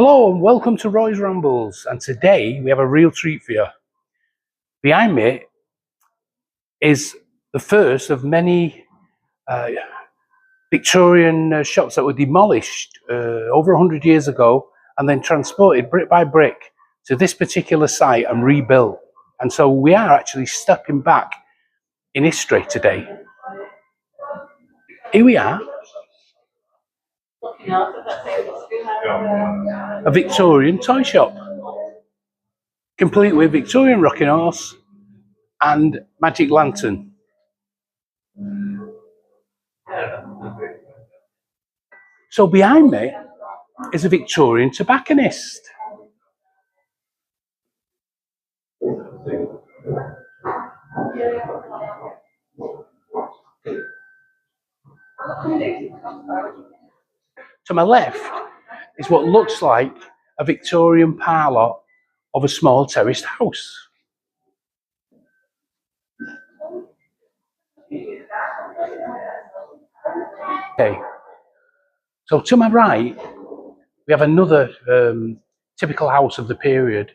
Hello and welcome to Roy's Rambles, and today we have a real treat for you. Behind me is the first of many Victorian shops that were demolished over 100 years ago and then transported brick by brick to this particular site and rebuilt. And so we are actually stepping back in history today. Here we are, a Victorian toy shop, complete with Victorian rocking horse and magic lantern. So behind me is a Victorian tobacconist. To my left is what looks like a Victorian parlour of a small terraced house. Okay, so to my right we have another typical house of the period,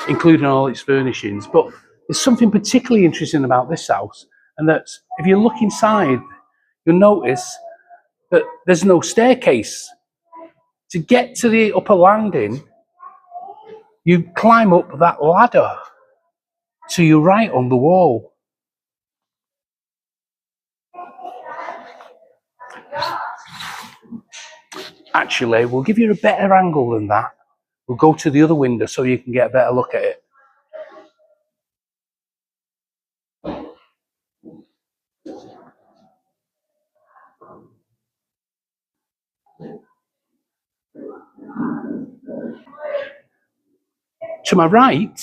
including all its furnishings. But there's something particularly interesting about this house, and that's if you look inside, you'll notice that there's no staircase. To get to the upper landing, you climb up that ladder to your right on the wall. Actually, we'll give you a better angle than that. We'll go to the other window so you can get a better look at it. To my right,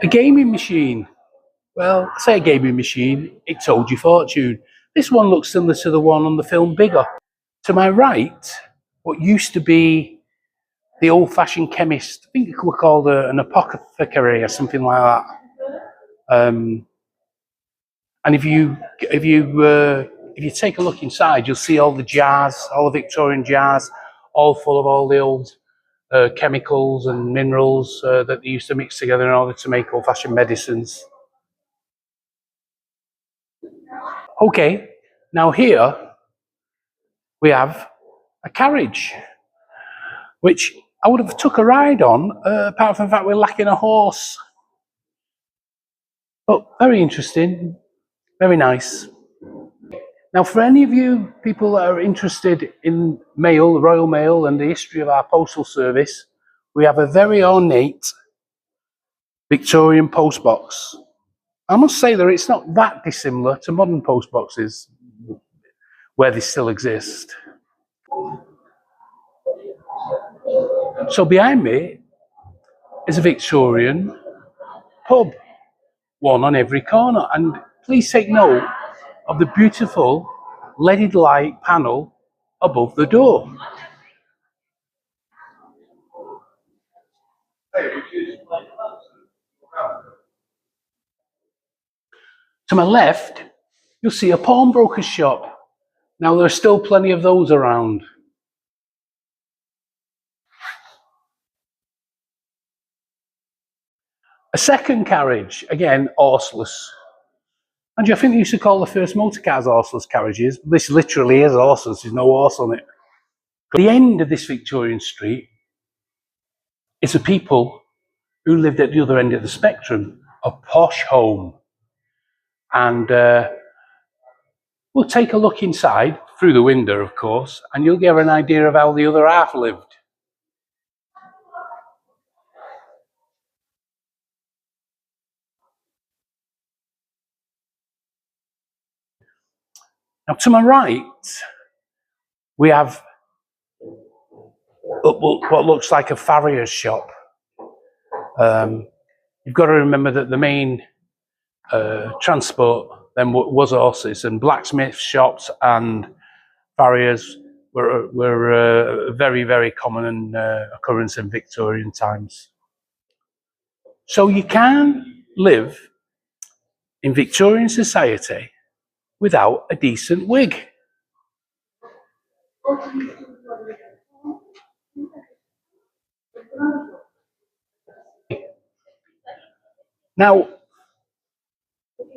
a gaming machine. Well, I say a gaming machine, it told your fortune. This one looks similar to the one on the film Bigger. To my right, what used to be the old-fashioned chemist, I think it was called an apothecary or something like that. And if you take a look inside, you'll see all the jars, all the Victorian jars, all full of all the old chemicals and minerals that they used to mix together in order to make old-fashioned medicines. Okay, now here we have a carriage, which I would have took a ride on, apart from the fact we're lacking a horse. But very interesting, very nice. Now, for any of you people that are interested in mail, the Royal Mail, and the history of our postal service, we have a very ornate Victorian post box. I must say that it's not that dissimilar to modern post boxes, where they still exist. So behind me is a Victorian pub, one on every corner, and please take note of the beautiful leaded light panel above the door. To my left, you'll see a pawnbroker's shop. Now, there are still plenty of those around. A second carriage, again, horseless. And I think they used to call the first motor cars horseless carriages. This literally is horseless, there's no horse on it. At the end of this Victorian street is the people who lived at the other end of the spectrum, a posh home. And we'll take a look inside, through the window, of course, and you'll get an idea of how the other half lived. Now, to my right, we have what looks like a farrier's shop. You've got to remember that the main transport then was horses, and blacksmith shops and farriers were a very, very common occurrence in Victorian times. So you can live in Victorian society without a decent wig. Now,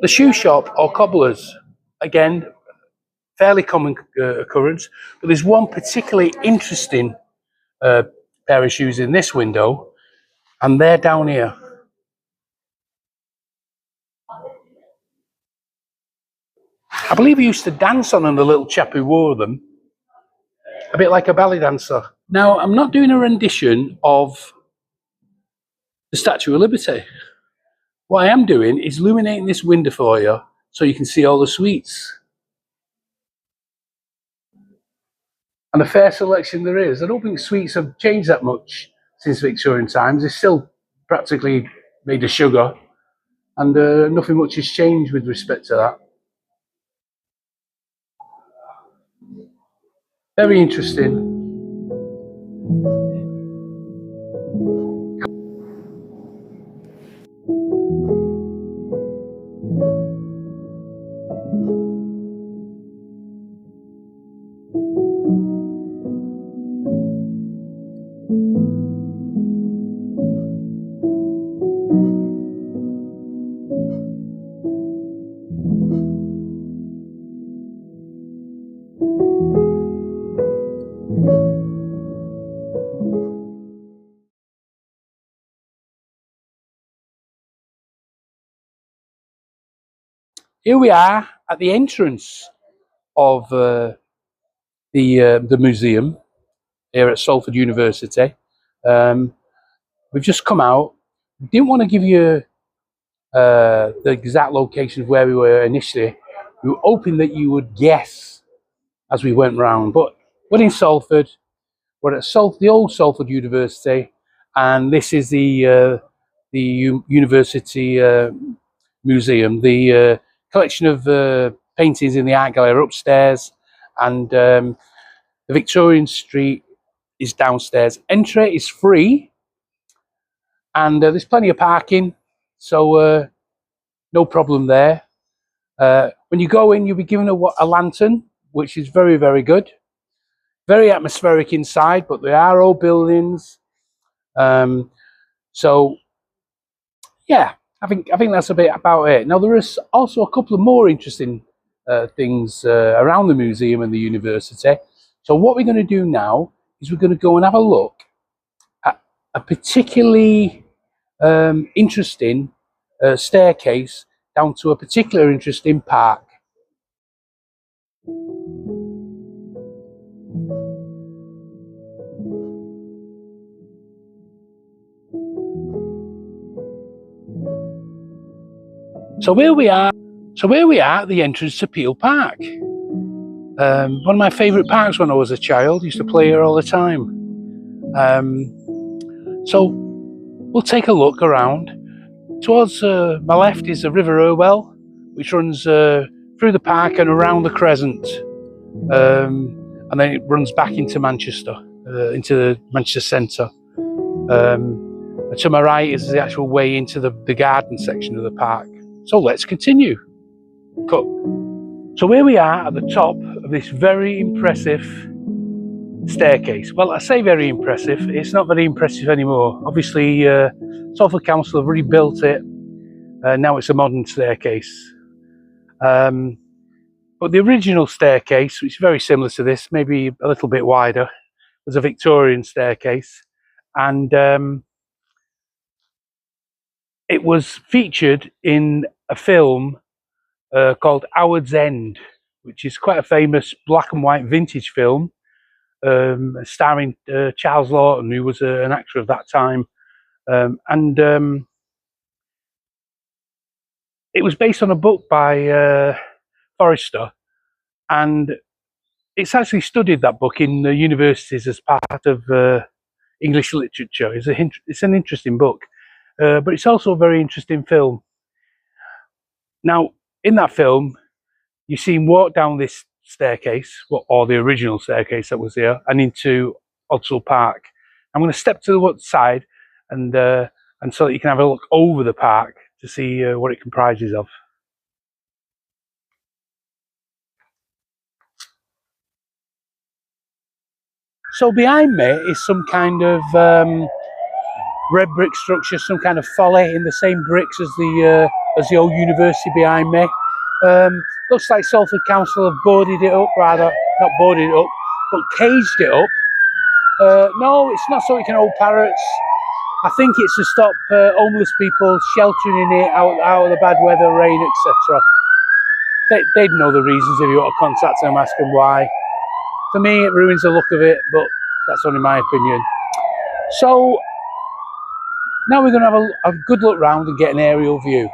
the shoe shop or cobblers, again, fairly common occurrence, but there's one particularly interesting uh, pair of shoes in this window, and they're down here. I believe he used to dance on them, the little chap who wore them, a bit like a ballet dancer. Now, I'm not doing a rendition of the Statue of Liberty. What I am doing is illuminating this window for you so you can see all the suites. And a fair selection there is. I don't think suites have changed that much since Victorian times. They're still practically made of sugar, and nothing much has changed with respect to that. Very interesting. Here we are at the entrance of the museum here at Salford University. We've just come out. Didn't want to give you the exact location of where we were initially. We were hoping that you would guess as we went round, but we're in Salford. We're at the old Salford University, and this is the University Museum. The collection of paintings in the art gallery are upstairs, and the Victorian Street is downstairs. Entry is free, and there's plenty of parking, so no problem there. When you go in, you'll be given a lantern, which is very, very good. Very atmospheric inside, but they are old buildings. So, yeah, I think that's a bit about it. Now, there is also a couple of more interesting things around the museum and the university. So what we're going to do now is we're going to go and have a look at a particularly interesting staircase down to a particular interesting park. So here we are at the entrance to Peel Park. One of my favourite parks when I was a child. Used to play here all the time. So we'll take a look around. Towards my left is the River Irwell, which runs through the park and around the Crescent, and then it runs back into Manchester, into the Manchester Centre. To my right is the actual way into the garden section of the park. So let's continue. Cut. So here we are at the top of this very impressive staircase. Well, I say very impressive. It's not very impressive anymore. Obviously, Salford Council have rebuilt it. Now it's a modern staircase. But the original staircase, which is very similar to this, maybe a little bit wider, was a Victorian staircase. And it was featured in a film called Howard's End, which is quite a famous black and white vintage film, starring Charles Lawton, who was an actor of that time. It was based on a book by Forrester, and it's actually studied, that book, in the universities as part of English literature. It's an interesting book, but it's also a very interesting film. Now, in that film, you see him walk down this staircase, or the original staircase that was there, and into Odsal Park. I'm going to step to the side, and so that you can have a look over the park to see what it comprises of. So behind me is some kind of red brick structure, some kind of folly in the same bricks as the old university behind me. Looks like Salford Council have boarded it up, rather not boarded it up, but caged it up. No, it's not so it can hold parrots. I think it's to stop homeless people sheltering in it out of the bad weather, rain, etc. They'd know the reasons if you want to contact them, ask them why. For me, it ruins the look of it, but that's only my opinion. So now we're going to have a good look round and get an aerial view.